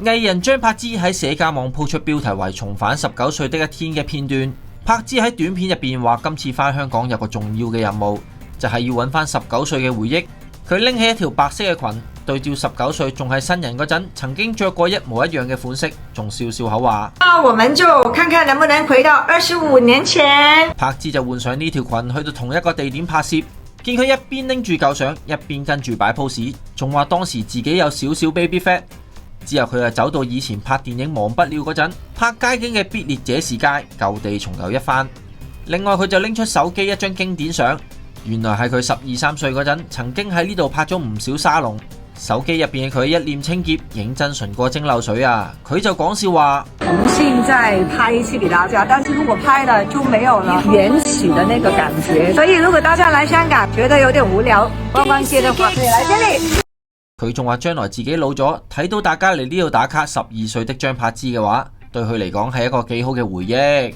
藝人張柏芝喺社交網鋪出標題為重返19歲的一天嘅片段。柏芝喺短片入邊話，今次返香港有個重要嘅任務，就係要揾翻19歲嘅回憶。佢拎起一條白色嘅裙，對照19歲仲係新人嗰陣，曾經着過一模一樣嘅款式，仲笑笑口話：我們就看看能不能回到25年前。柏芝就換上呢條裙去到同一個地點拍攝，見佢一邊拎住舊相，一邊跟住擺 pose，仲話當時自己有少少 baby fat。之後佢就走到以前拍電影《忘不了》嗰陣，拍街景嘅必列者士街，舊地重遊一番。另外佢就拎出手機一張經典相，原來係佢12、13歲嗰陣，曾經喺呢度拍咗唔少沙龍。手機入邊嘅佢一臉清潔，認真純過蒸餾水啊！佢就講笑話：我們現在拍一次給大家，但是如果拍了就沒有了原始的那個感覺。所以如果大家來香港覺得有點無聊，逛逛街的話，可以來這裏。佢仲話將來自己老咗，睇到大家嚟呢度打卡12歲的張柏芝嘅話，對佢嚟講係一個幾好嘅回憶。